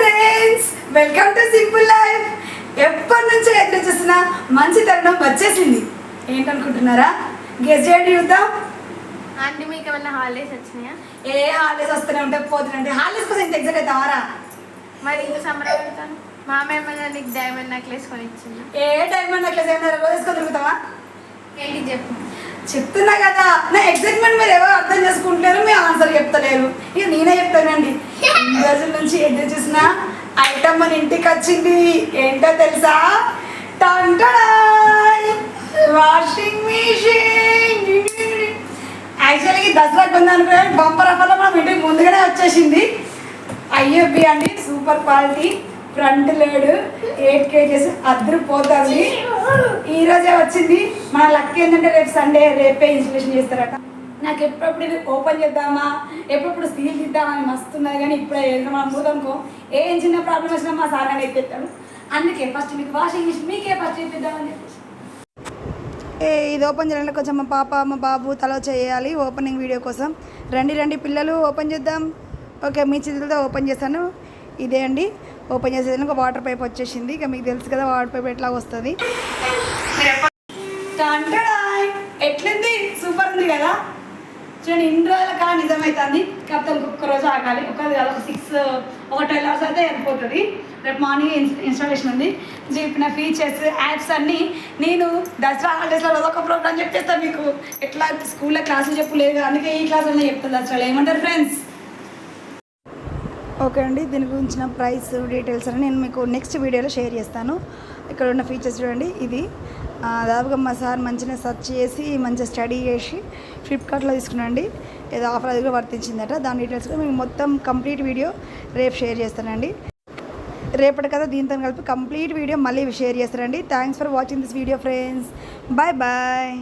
Friends, welcome to simple life. ఎప్పటి నుంచో ఎదురు చూసిన మంచి తరుణం వచ్చేసింది. ఏంటనుకుంటున్నారా? గెస్ చేయండి చూద్దాం. అంటే మీకు ఏమైనా హాలిడేస్ వచ్చినాయా? ఏ హాలిడేస్ వస్తూనే ఉంటే పోతుంటే హాలిడేస్ కోసం ఇంత ఎగ్జైట్ అవుతావారా? మరి ఇంకా సమ్మర్ వెళ్తాను. మా ఏమైనా నీకు డైమండ్ నెక్లెస్ కొని ఇచ్చింది. ఏ డైమండ్ నెక్లెస్ ఏమైనా రోజు వేసుకొని తిరుగుతావా? ఏంటి చెప్పు. చెప్తున్నా కదా, నా ఎగ్జైట్మెంట్ మీరు ఎవరు అర్థం చేసుకుంటున్నారు, మీ ఆన్సర్ చెప్తలేరు. ఇక నేనే చెప్తానండి. ఈ రోజుల నుంచి ఎదురు చూసిన ఐటమ్ మన ఇంటికి వచ్చింది. ఏంటో తెలుసా? Washing machine. యాక్చువల్గా దసరా కొందనుకునే బంపర్ ఆఫర్లో మనం ఇంటికి ముందుగానే వచ్చేసింది. ఐఎఫ్బి అండి, super quality, front load 8 kgs అద్దరిపోతుంది. ఈరోజే వచ్చింది. మన లక్ ఏంటంటే రేపు సండే, రేపే ఇన్స్టలేషన్ చేస్తారట. నాకు ఎప్పుడప్పుడు ఇది ఓపెన్ చేద్దామా, ఎప్పుడప్పుడు సీల్ తీద్దామని మస్తున్నది. కానీ ఇప్పుడే మనం పోదాంకో ఏం చిన్న ప్రాబ్లం వచ్చినా మా సార్ అని ఎత్తేస్తాడు. అందుకే ఫస్ట్ మీకు వాషింగ్ మిషన్ మీకే ఫస్ట్ చెప్పిద్దామని చెప్పేసి ఇది ఓపెన్ చేయాలంటే కొంచెం మా పాప మా బాబు తల చేయాలి ఓపెనింగ్ వీడియో కోసం. రండి పిల్లలు ఓపెన్ చేద్దాం. ఓకే, మీ చేతులతో ఓపెన్ చేస్తాను. ఇదే అండి ఓపెన్ చేసేది. ఒక వాటర్ పైప్ వచ్చేసింది. ఇక మీకు తెలుసు కదా వాటర్ పైప్ ఎట్లా వస్తుంది. ఎట్లుంది? సూపర్ ఉంది కదా. చూడండి, ఇన్ని రోజుల కాలం నిజమవుతుంది. కాకపోతే ఇంకొక రోజు ఆగాలి. ఒకది కాదు, ఒక 12 hours అయితే వెళ్ళిపోతుంది. రేపు మార్నింగ్ ఇన్స్టాలేషన్ ఉంది. చెప్పిన ఫీచర్స్ యాప్స్ అన్నీ నేను దసరా హాలిడేస్లో ఒక ప్రోగ్రామ్ చెప్పేస్తాను మీకు. ఎట్లా స్కూల్లో క్లాసులు చెప్పలేదు, అందుకే ఈ క్లాసులోనే చెప్తాను దసరాలో. ఏమంటారు ఫ్రెండ్స్? ఓకే అండి, దీని గురించిన ప్రైస్ డీటెయిల్స్ అని నేను మీకు నెక్స్ట్ వీడియోలో షేర్ చేస్తాను. ఇక్కడ ఉన్న ఫీచర్స్ చూడండి. ఇది దాదాపుగా మా సార్ మంచిగా సెర్చ్ చేసి మంచిగా స్టడీ చేసి ఫ్లిప్కార్ట్లో తీసుకున్నాండి. ఏదో ఆఫర్ అది కూడా వర్తించిందట. దాని డీటెయిల్స్ కూడా మీకు మొత్తం కంప్లీట్ వీడియో రేపు షేర్ చేస్తానండి. రేపటి కదా దీంతో కలిపి కంప్లీట్ వీడియో మళ్ళీ షేర్ చేస్తానండి. Thanks for watching this video friends. Bye bye.